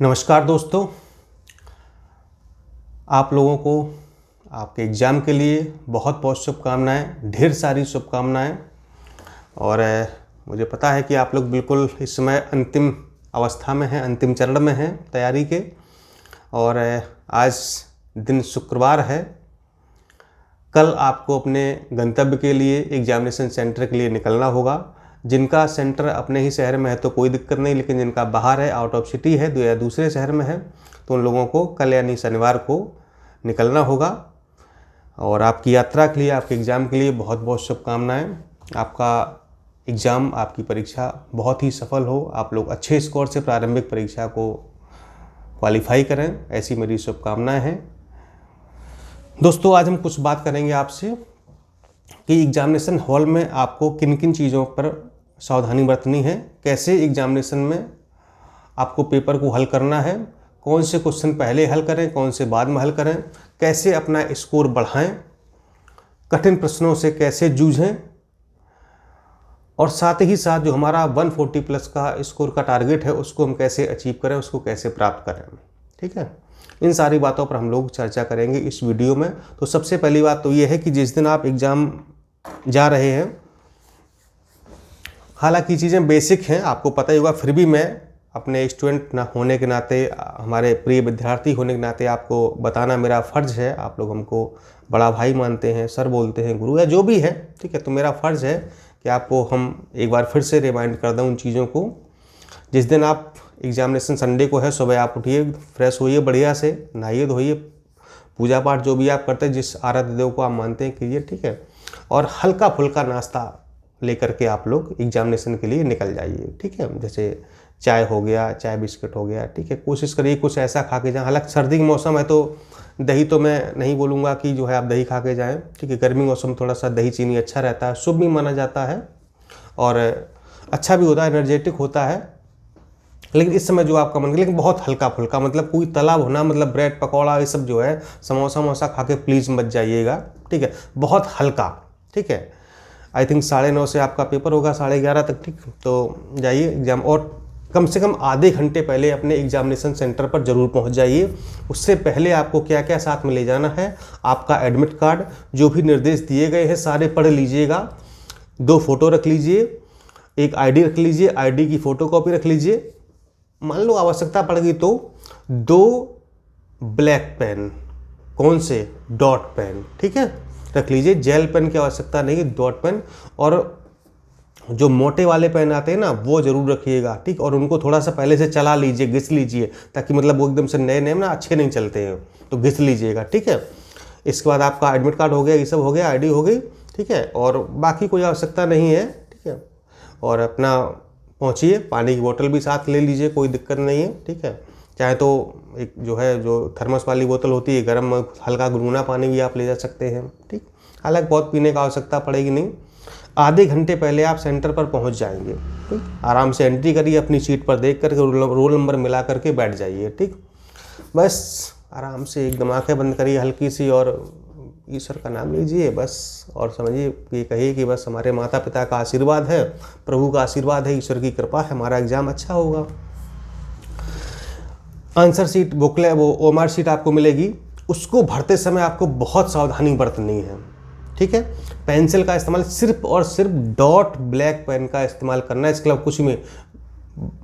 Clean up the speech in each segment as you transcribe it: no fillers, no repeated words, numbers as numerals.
नमस्कार दोस्तों, आप लोगों को आपके एग्ज़ाम के लिए बहुत बहुत शुभकामनाएं, ढेर सारी शुभकामनाएं। और मुझे पता है कि आप लोग बिल्कुल इस समय अंतिम अवस्था में हैं, अंतिम चरण में हैं तैयारी के। और आज दिन शुक्रवार है। कल आपको अपने गंतव्य के लिए, एग्जामिनेशन सेंटर के लिए निकलना होगा। जिनका सेंटर अपने ही शहर में है तो कोई दिक्कत नहीं, लेकिन जिनका बाहर है, आउट ऑफ सिटी है या दूसरे शहर में है, तो उन लोगों को कल यानी शनिवार को निकलना होगा। और आपकी यात्रा के लिए, आपके एग्ज़ाम के लिए बहुत बहुत शुभकामनाएं। आपका एग्ज़ाम, आपकी परीक्षा बहुत ही सफल हो। आप लोग अच्छे स्कोर से प्रारंभिक परीक्षा को क्वालिफाई करें, ऐसी मेरी शुभकामनाएं हैं। दोस्तों, आज हम कुछ बात करेंगे आपसे कि एग्जामिनेशन हॉल में आपको किन किन चीज़ों पर सावधानी बरतनी है, कैसे एग्जामिनेशन में आपको पेपर को हल करना है, कौन से क्वेश्चन पहले हल करें, कौन से बाद में हल करें, कैसे अपना स्कोर बढ़ाएं, कठिन प्रश्नों से कैसे जूझें, और साथ ही साथ जो हमारा 140 प्लस का स्कोर का टारगेट है उसको हम कैसे अचीव करें, उसको कैसे प्राप्त करें। ठीक है, इन सारी बातों पर हम लोग चर्चा करेंगे इस वीडियो में। तो सबसे पहली बात तो ये है कि जिस दिन आप एग्ज़ाम जा रहे हैं, हालांकि चीज़ें बेसिक हैं, आपको पता ही होगा, फिर भी मैं अपने स्टूडेंट ना होने के नाते, हमारे प्रिय विद्यार्थी होने के नाते आपको बताना मेरा फ़र्ज़ है। आप लोग हमको बड़ा भाई मानते हैं, सर बोलते हैं, गुरु या जो भी है, ठीक है। तो मेरा फ़र्ज़ है कि आपको हम एक बार फिर से रिमाइंड कर दें उन चीज़ों को। जिस दिन आप एग्जामिनेशन संडे को है, सुबह आप उठिए, फ्रेश होइए, बढ़िया से नहाइए धोइए, पूजा पाठ जो भी आप करते हैं, जिस आराध्य देव को आप मानते हैं, कीजिए, ठीक है। और हल्का फुल्का नाश्ता लेकर के आप लोग एग्जामिनेशन के लिए निकल जाइए, ठीक है। जैसे चाय हो गया, चाय बिस्किट हो गया, ठीक है। कोशिश करिए कुछ ऐसा खा के जाएँ। हालांकि सर्दी का मौसम है तो दही तो मैं नहीं बोलूँगा कि जो है आप दही खा के जाएँ, ठीक है। गर्मी मौसम थोड़ा सा दही चीनी अच्छा रहता है, शुभ भी माना जाता है और अच्छा भी होता है, एनर्जेटिक होता है। लेकिन इस समय जो आपका मन, लेकिन बहुत हल्का फुल्का, मतलब कोई तला भुना, मतलब ब्रेड पकौड़ा ये सब जो है, समोसा वमोसा खा के प्लीज़ मत जाइएगा, ठीक है। बहुत हल्का, ठीक है। आई थिंक 9:30 से आपका पेपर होगा, 11:30 तक, ठीक। तो जाइए एग्ज़ाम, और कम से कम आधे घंटे पहले अपने एग्जामिनेशन सेंटर पर ज़रूर पहुंच जाइए। उससे पहले आपको क्या क्या साथ में ले जाना है, आपका एडमिट कार्ड, जो भी निर्देश दिए गए हैं सारे पढ़ लीजिएगा। 2 फोटो रख लीजिए, एक आईडी रख लीजिए, आईडी की फ़ोटोकॉपी रख लीजिए। मान लो आवश्यकता पड़ गई तो 2 ब्लैक पेन, कौन से, डॉट पेन, ठीक है, रख लीजिए। जेल पेन की आवश्यकता नहीं, डॉट पेन। और जो मोटे वाले पेन आते हैं ना, वो ज़रूर रखिएगा, ठीक। और उनको थोड़ा सा पहले से चला लीजिए, घिस लीजिए, ताकि मतलब वो एकदम से नए नए ना अच्छे नहीं चलते हैं, तो घिस लीजिएगा, ठीक है। इसके बाद आपका एडमिट कार्ड हो गया, ये सब हो गया, आईडी हो गई, ठीक है। और बाकी कोई आवश्यकता नहीं है, ठीक है। और अपना पहुँचिए, पानी की बोतल भी साथ ले लीजिए, कोई दिक्कत नहीं है, ठीक है। चाहे तो एक जो है, जो थर्मस वाली बोतल होती है, गर्म हल्का गुनगुना पानी भी आप ले जा सकते हैं, ठीक। हालांकि बहुत पीने का आवश्यकता पड़ेगी नहीं। आधे घंटे पहले आप सेंटर पर पहुंच जाएंगे, ठीक। आराम से एंट्री करिए, अपनी सीट पर देख करके रोल नंबर मिला करके बैठ जाइए, ठीक। बस आराम से एकदम आंखें बंद करिए हल्की सी, और ईश्वर का नाम लीजिए बस, और समझिए कि कहिए कि बस हमारे माता पिता का आशीर्वाद है, प्रभु का आशीर्वाद है, ईश्वर की कृपा है, हमारा एग्ज़ाम अच्छा होगा। आंसर शीट, बुकलेट, वो ओएमआर शीट आपको मिलेगी, उसको भरते समय आपको बहुत सावधानी बरतनी है, ठीक है। पेंसिल का इस्तेमाल सिर्फ और सिर्फ डॉट ब्लैक पेन का इस्तेमाल करना है। इसके अलावा कुछ में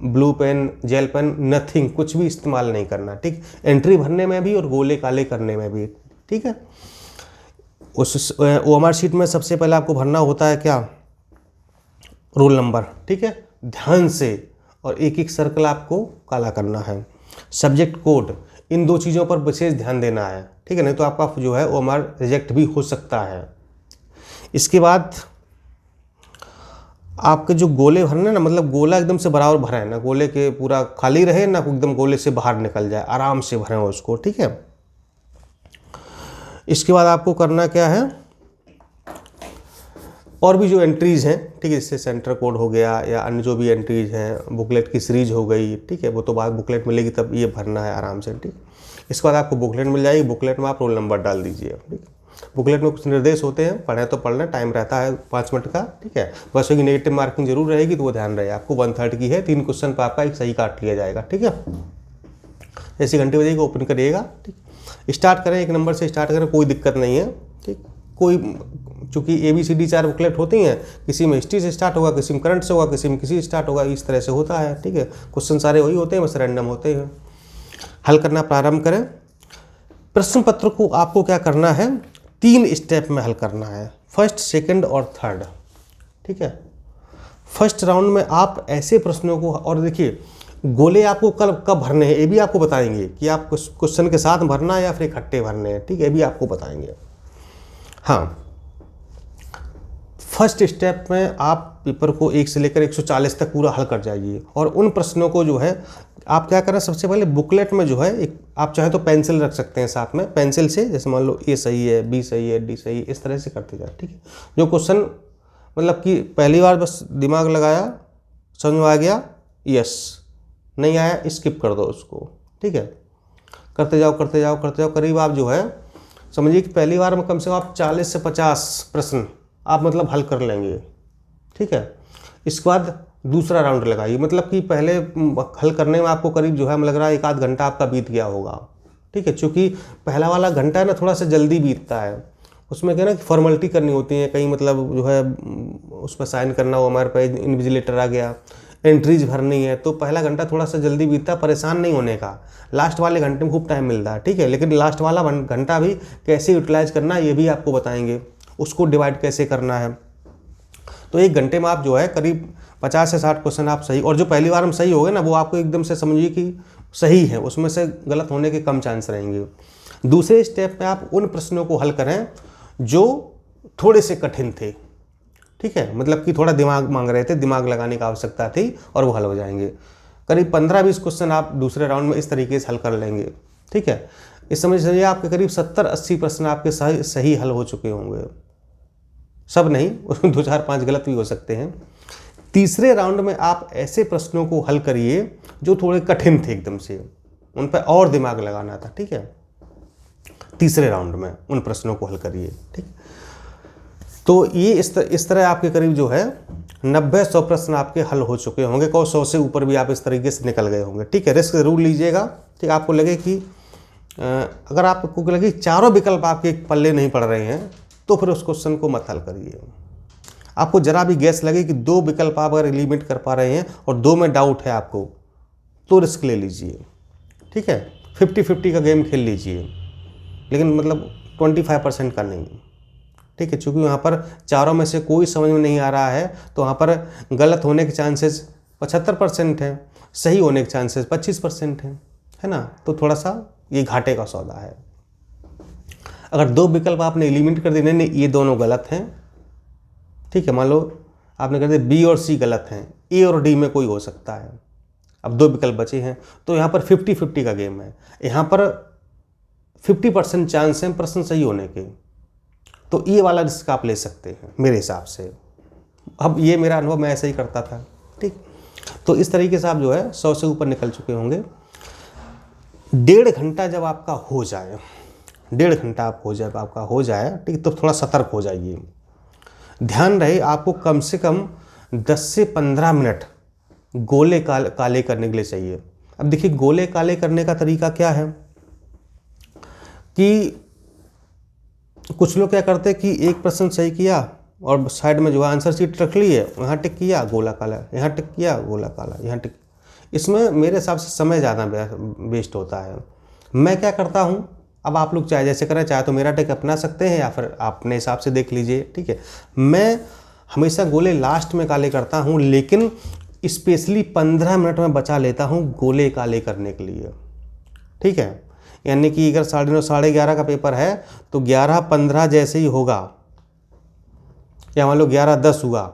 blue pen, gel pen, nothing, कुछ भी इस्तेमाल नहीं करना, ठीक। एंट्री भरने में भी और गोले काले करने में भी, ठीक है। उस ओएमआर शीट में सबसे पहले आपको भरना होता है क्या, रोल नंबर, ठीक है, ध्यान से, और एक एक सर्कल आपको काला करना है। सब्जेक्ट कोड, इन 2 चीज़ों पर विशेष ध्यान देना है, ठीक है, नहीं तो आपका जो है ओएमआर रिजेक्ट भी हो सकता है। इसके बाद आपके जो गोले भरने ना, मतलब गोला एकदम से बराबर भरें ना, गोले के पूरा खाली रहे ना, एकदम गोले से बाहर निकल जाए, आराम से भरें उसको, ठीक है। इसके बाद आपको करना क्या है, और भी जो एंट्रीज़ हैं, ठीक है, जैसे सेंटर कोड हो गया या अन्य जो भी एंट्रीज़ हैं, बुकलेट की सीरीज हो गई, ठीक है, वो तो बाद बुकलेट मिलेगी तब ये भरना है आराम से, ठीक। इसके बाद आपको बुकलेट मिल जाएगी, बुकलेट में आप रोल नंबर डाल दीजिए, ठीक। बुकलेट में कुछ निर्देश होते हैं, पढ़ें तो पढ़ना, टाइम रहता है 5 मिनट का, ठीक है। बस होगी नेगेटिव मार्किंग जरूर रहेगी, तो वो ध्यान रहे, आपको 1/3 की है, 3 क्वेश्चन पर आपका एक सही काट लिया जाएगा, ठीक है। जैसी घंटी बजेगी ओपन करिएगा, ठीक। स्टार्ट करें, 1 नंबर से स्टार्ट करें, कोई दिक्कत नहीं है, ठीक। कोई चूँकि ABCD 4 बुकलेट होती हैं, किसी में हिस्ट्री से स्टार्ट होगा, किसी में करंट से होगा, किसी में किसी स्टार्ट होगा, इस तरह से होता है, ठीक है। क्वेश्चन सारे वही होते हैं, बस रैंडम होते हैं। हल करना प्रारंभ करें। प्रश्न पत्र को आपको क्या करना है, 3 स्टेप में हल करना है, फर्स्ट, सेकंड और थर्ड, ठीक है। फर्स्ट राउंड में आप ऐसे प्रश्नों को, और देखिए गोले आपको कब भरने हैं ये भी आपको बताएंगे कि आप क्वेश्चन के साथ भरना है या फिर इकट्ठे भरने हैं, ठीक है, ये भी आपको बताएंगे। हाँ, फर्स्ट स्टेप में आप पेपर को 1 से लेकर 140 तक पूरा हल कर जाइए, और उन प्रश्नों को जो है आप क्या करें, सबसे पहले बुकलेट में जो है एक, आप चाहे तो पेंसिल रख सकते हैं साथ में, पेंसिल से जैसे मान लो A सही है, B सही है, D सही है, इस तरह से करते जाए, ठीक है। जो क्वेश्चन मतलब कि पहली बार बस दिमाग लगाया, समझ में आ गया, यस, नहीं आया स्किप कर दो उसको, ठीक है। करते जाओ करते जाओ करते जाओ, करीब आप जो है समझिए कि पहली बार में कम से कम आप 40 से 50 प्रश्न आप मतलब हल कर लेंगे, ठीक है। इसके बाद दूसरा राउंड लगाइए, मतलब कि पहले हल करने में आपको करीब जो है लग रहा है 1 आध घंटा आपका बीत गया होगा, ठीक है। चूँकि पहला वाला घंटा है ना थोड़ा सा जल्दी बीतता है, उसमें क्या ना कि फॉर्मेलिटी करनी होती है, कहीं मतलब जो है उस पर साइन करना हो, हमारे पास इन्विजिलेटर आ गया, एंट्रीज भरनी है, तो पहला घंटा थोड़ा सा जल्दी बीतता, परेशान नहीं होने का। लास्ट वाले घंटे में खूब टाइम मिलता है, ठीक है। लेकिन लास्ट वाला घंटा भी कैसे यूटिलाइज करना है ये भी आपको बताएंगे, उसको डिवाइड कैसे करना है। तो 1 घंटे में आप जो है करीब 50 से 60 क्वेश्चन आप सही, और जो पहली बार में सही हो गए ना वो आपको एकदम से समझिए कि सही है, उसमें से गलत होने के कम चांस रहेंगे। दूसरे स्टेप में आप उन प्रश्नों को हल करें जो थोड़े से कठिन थे, ठीक है, मतलब कि थोड़ा दिमाग मांग रहे थे, दिमाग लगाने की आवश्यकता थी, और वो हल हो जाएंगे। करीब 15-20 क्वेश्चन आप दूसरे राउंड में इस तरीके से हल कर लेंगे, ठीक है। इस समझ समझिए आपके करीब 70-80 प्रश्न आपके सही हल हो चुके होंगे, सब नहीं, उसमें 2-4-5 गलत भी हो सकते हैं। तीसरे राउंड में आप ऐसे प्रश्नों को हल करिए जो थोड़े कठिन थे एकदम से, उन पर और दिमाग लगाना था, ठीक है। तीसरे राउंड में उन प्रश्नों को हल करिए, ठीक। तो ये इस तरह आपके करीब जो है 90-100 प्रश्न आपके हल हो चुके होंगे, और 100 से ऊपर भी आप इस तरीके से निकल गए होंगे, ठीक है। रिस्क जरूर लीजिएगा, ठीक। आपको लगे कि अगर आपको लगे चारों विकल्प आपके पल्ले नहीं पड़ रहे हैं तो फिर उस क्वेश्चन को मत हल करिए। आपको जरा भी गैस लगे कि 2 विकल्प आप अगर एलिमिनेट कर पा रहे हैं और 2 में डाउट है आपको, तो रिस्क ले लीजिए, ठीक है। 50-50 का गेम खेल लीजिए, लेकिन मतलब 25% का नहीं, ठीक है। चूँकि वहाँ पर चारों में से कोई समझ में नहीं आ रहा है, तो वहाँ पर गलत होने के चांसेस 75% हैं, सही होने के चांसेस 25% हैं, है ना। तो थोड़ा सा ये घाटे का सौदा है। अगर 2 विकल्प आपने एलिमिनेट कर दिए, नहीं ये दोनों गलत हैं, ठीक है, मान लो आपने कर दिया B और C गलत हैं, A और D में कोई हो सकता है, अब 2 विकल्प बचे हैं, तो यहाँ पर 50-50 का गेम है। यहाँ पर 50% चांस है प्रश्न सही होने के, तो ये वाला रिस्क आप ले सकते हैं मेरे हिसाब से। अब ये मेरा अनुभव, मैं ऐसा ही करता था, ठीक। तो इस तरीके से आप जो है 100 से ऊपर निकल चुके होंगे। 1.5 घंटा जब आपका हो जाए, 1.5 घंटा आपका हो जाए, ठीक, तो थोड़ा सतर्क हो जाइए। ध्यान रहे आपको कम से कम 10 से 15 मिनट गोले काले करने के लिए चाहिए। अब देखिए गोले काले करने का तरीका क्या है कि कुछ लोग क्या करते हैं कि एक प्रश्न सही किया और साइड में जो है आंसर शीट रख ली है, यहाँ टिक किया गोला काला, यहाँ टिक किया गोला काला, यहाँ टिक। इसमें मेरे हिसाब से समय ज़्यादा वेस्ट होता है। मैं क्या करता हूँ, अब आप लोग चाहे जैसे करें, चाहे तो मेरा टिक अपना सकते हैं या फिर अपने हिसाब से देख लीजिए, ठीक है। मैं हमेशा गोले लास्ट में काले करता हूँ, लेकिन स्पेशली 15 मिनट में बचा लेता हूँ गोले काले करने के लिए, ठीक है। यानी कि अगर 9:30 11:30 का पेपर है तो 11:15 जैसे ही होगा, या मान लो 11:10 हुआ,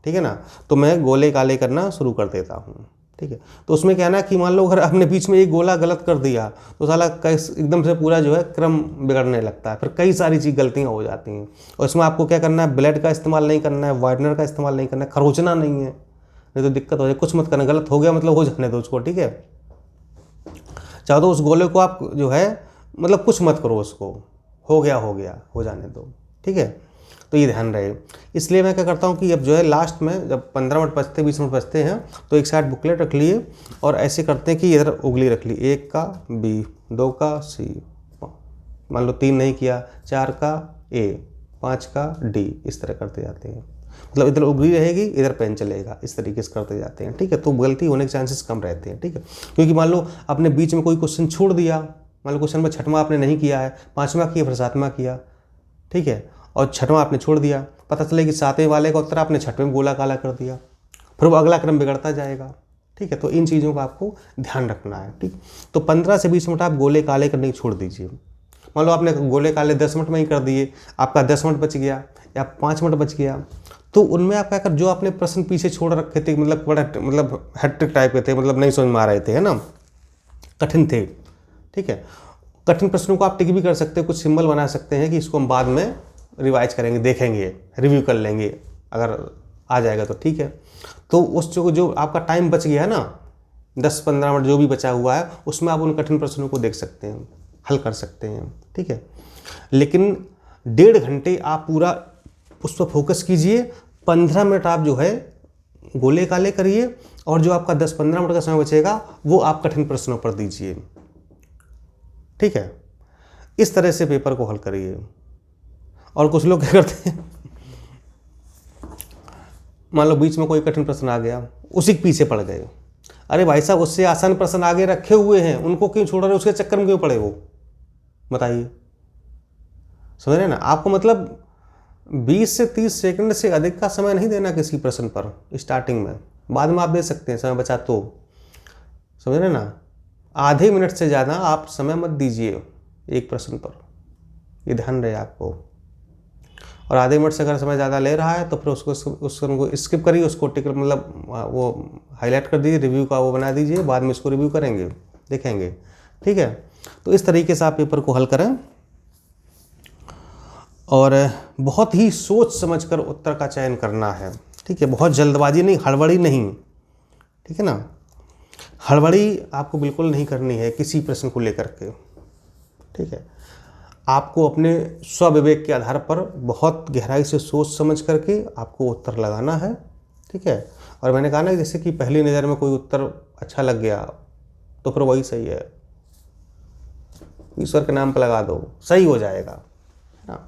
ठीक है ना, तो मैं गोले काले करना शुरू कर देता हूँ, ठीक है। तो उसमें क्या है ना कि मान लो अगर आपने बीच में एक गोला गलत कर दिया तो साला एकदम से पूरा जो है क्रम बिगड़ने लगता है, फिर कई सारी चीज़ गलतियाँ हो जाती हैं। और इसमें आपको क्या करना है, ब्लेड का इस्तेमाल नहीं करना है, वाइटनर का इस्तेमाल नहीं करना है, खरोचना नहीं है, नहीं तो दिक्कत हो जाए। कुछ मत करना, गलत हो गया मतलब हो जाने दो उसको, ठीक है। चाहे तो उस गोले को आप जो है मतलब कुछ मत करो, उसको हो गया हो जाने दो, ठीक है। तो ये ध्यान रहे। इसलिए मैं क्या करता हूँ कि अब जो है लास्ट में जब 15 मिनट बचते 20 मिनट बचते हैं तो एक साइड बुकलेट रख लिए और ऐसे करते हैं कि इधर उंगली रख ली, 1 का B, 2 का C, मान लो 3 नहीं किया, 4 का A, 5 का D, इस तरह करते जाते हैं। मतलब इधर उंगली रहेगी, इधर पेन चलेगा, इस तरीके से करते जाते हैं, ठीक है। तो गलती होने के चांसेस कम रहते हैं, ठीक है। क्योंकि मान लो आपने बीच में कोई क्वेश्चन छोड़ दिया, मान लो क्वेश्चन में 6वां आपने नहीं किया है, 5वां किया फिर 7वां किया, ठीक है, और 6वां आपने छोड़ दिया, पता चले कि 7वें वाले का उत्तर आपने 6वें में गोला काला कर दिया, फिर वो अगला क्रम बिगड़ता जाएगा, ठीक है। तो इन चीज़ों का आपको ध्यान रखना है, ठीक। तो 15 से 20 मिनट आप गोले काले करने की छोड़ दीजिए। मान लो आपने गोले काले 10 मिनट में ही कर दिए, आपका 10 मिनट बच गया या 5 मिनट बच गया, तो उनमें आप क्या कर, जो आपने प्रश्न पीछे छोड़ रखे थे, मतलब बड़ा मतलब हैट्रिक टाइप के थे, मतलब नहीं समझ में आ रहे थे, है ना, कठिन थे, ठीक है। कठिन प्रश्नों को आप टिक भी कर सकते हैं, कुछ सिंबल बना सकते हैं कि इसको हम बाद में रिवाइज करेंगे, देखेंगे, रिव्यू कर लेंगे, अगर आ जाएगा तो ठीक है। तो उस जो आपका टाइम बच गया है ना, 10-15 मिनट जो भी बचा हुआ है, उसमें आप उन कठिन प्रश्नों को देख सकते हैं, हल कर सकते हैं, ठीक है। लेकिन 1.5 घंटे आप पूरा उस पर फोकस कीजिए, 15 मिनट आप जो है गोले काले करिए और जो आपका 10-15 मिनट का समय बचेगा वो आप कठिन प्रश्नों पर दीजिए, ठीक है। इस तरह से पेपर को हल करिए। और कुछ लोग क्या करते हैं, मान लो बीच में कोई कठिन प्रश्न आ गया, उसी के पीछे पड़ गए। अरे भाई साहब, उससे आसान प्रश्न आगे रखे हुए हैं, उनको क्यों छोड़ रहे, उसके चक्कर में क्यों पड़े वो, बताइए। समझ रहे ना, आपको मतलब 20 से 30 सेकंड से अधिक का समय नहीं देना किसी प्रश्न पर स्टार्टिंग में, बाद में आप दे सकते हैं समय बचा तो, समझ रहे ना। आधे मिनट से ज़्यादा आप समय मत दीजिए एक प्रश्न पर, ये ध्यान रहे आपको। और आधे मिनट से अगर समय ज़्यादा ले रहा है तो फिर उसको स्किप करिए, उसको टिक मतलब वो हाईलाइट कर दीजिए, रिव्यू का वो बना दीजिए, बाद में इसको रिव्यू करेंगे, देखेंगे, ठीक है। तो इस तरीके से आप पेपर को हल करें और बहुत ही सोच समझकर उत्तर का चयन करना है, ठीक है। बहुत जल्दबाजी नहीं, हड़बड़ी नहीं, ठीक है ना। हड़बड़ी आपको बिल्कुल नहीं करनी है किसी प्रश्न को लेकर के, ठीक है। आपको अपने स्वविवेक के आधार पर बहुत गहराई से सोच समझ करके आपको उत्तर लगाना है, ठीक है। और मैंने कहा ना, जैसे कि पहली नज़र में कोई उत्तर अच्छा लग गया तो फिर वही सही है, ईश्वर के नाम पर लगा दो, सही हो जाएगा, है ना।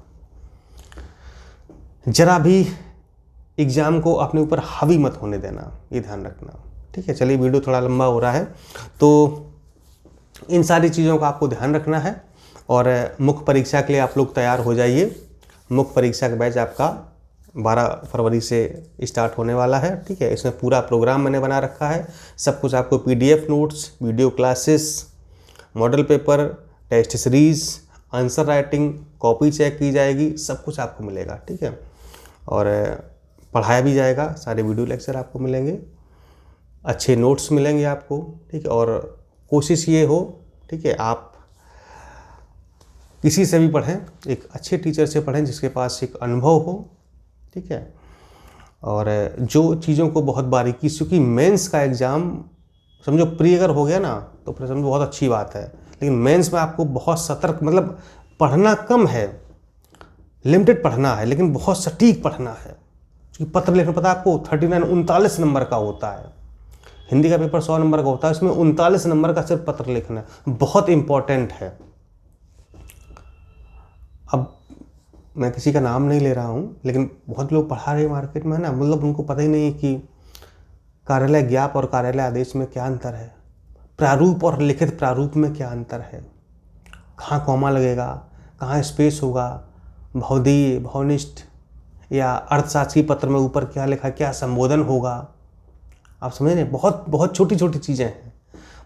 जरा भी एग्ज़ाम को अपने ऊपर हावी मत होने देना, ये ध्यान रखना, ठीक है। चलिए, वीडियो थोड़ा लंबा हो रहा है, तो इन सारी चीज़ों का आपको ध्यान रखना है। और मुख्य परीक्षा के लिए आप लोग तैयार हो जाइए। मुख्य परीक्षा का बैच आपका 12 फरवरी से स्टार्ट होने वाला है, ठीक है। इसमें पूरा प्रोग्राम मैंने बना रखा है, सब कुछ आपको PDF notes, video classes, model paper, test series, answer writing, copy check की जाएगी, सब कुछ आपको मिलेगा, ठीक है। और पढ़ाया भी जाएगा, सारे वीडियो लेक्चर आपको मिलेंगे, अच्छे नोट्स मिलेंगे आपको, ठीक है। और कोशिश ये हो, ठीक है, आप किसी से भी पढ़ें, एक अच्छे टीचर से पढ़ें जिसके पास एक अनुभव हो, ठीक है। और जो चीज़ों को बहुत बारीकी से, क्योंकि मेंस का एग्ज़ाम समझो प्री अगर हो गया ना तो फिर समझो बहुत अच्छी बात है, लेकिन मेंस में आपको बहुत सतर्क, मतलब पढ़ना कम है, लिमिटेड पढ़ना है, लेकिन बहुत सटीक पढ़ना है। क्योंकि पत्र लेखन पता है आपको 39 नंबर का होता है, हिंदी का पेपर 100 नंबर का होता है, इसमें 39 नंबर का सिर्फ पत्र लेखन है, बहुत इंपॉर्टेंट है। अब मैं किसी का नाम नहीं ले रहा हूँ, लेकिन बहुत लोग पढ़ा रहे मार्केट में, है ना, मतलब उनको पता ही नहीं है कि कार्यालय ज्ञाप और कार्यालय आदेश में क्या अंतर है, प्रारूप और लिखित प्रारूप में क्या अंतर है, कहाँ कॉमा लगेगा, कहाँ स्पेस होगा, भवदीय, भवनिष्ठ या अर्थशास्त्री पत्र में ऊपर क्या लिखा, क्या संबोधन होगा, आप समझ रहे हैं। बहुत बहुत छोटी छोटी चीज़ें हैं,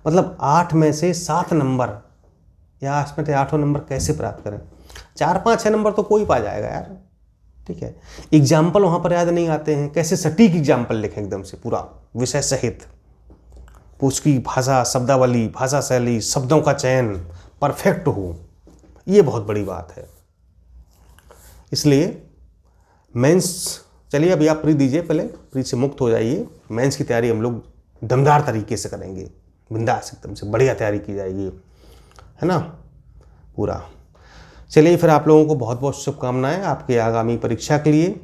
मतलब 8 में से 7 नंबर या इसमें से 8वां नंबर कैसे प्राप्त करें, 4-5-6 नंबर तो कोई पा जाएगा यार, ठीक है। एग्जाम्पल वहाँ पर याद नहीं आते हैं, कैसे सटीक एग्जाम्पल लिखें एकदम से पूरा विषय सहित, उसकी भाषा, शब्दावली, भाषा शैली, शब्दों का चयन परफेक्ट हो, ये बहुत बड़ी बात है। इसलिए मेंस, चलिए अभी आप प्री दीजिए, पहले प्री से मुक्त हो जाइए, मेंस की तैयारी हम लोग दमदार तरीके से करेंगे, बिंदास एकदम से बढ़िया तैयारी की जाएगी, है ना, पूरा। चलिए फिर आप लोगों को बहुत बहुत शुभकामनाएं आपके आगामी परीक्षा के लिए,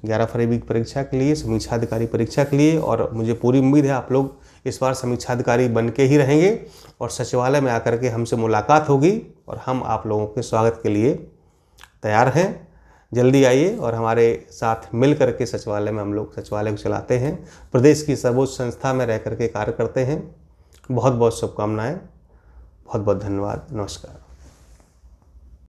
11 फरवरी की परीक्षा के लिए, समीक्षा अधिकारी परीक्षा के लिए। और मुझे पूरी उम्मीद है आप लोग इस बार समीक्षा अधिकारी बन के ही रहेंगे और सचिवालय में आकर के हमसे मुलाकात होगी और हम आप लोगों के स्वागत के लिए तैयार हैं। जल्दी आइए और हमारे साथ मिल करके सचिवालय में हम लोग सचिवालय को चलाते हैं, प्रदेश की सर्वोच्च संस्था में रह करके कार्य करते हैं। बहुत बहुत शुभकामनाएं, बहुत बहुत धन्यवाद, नमस्कार।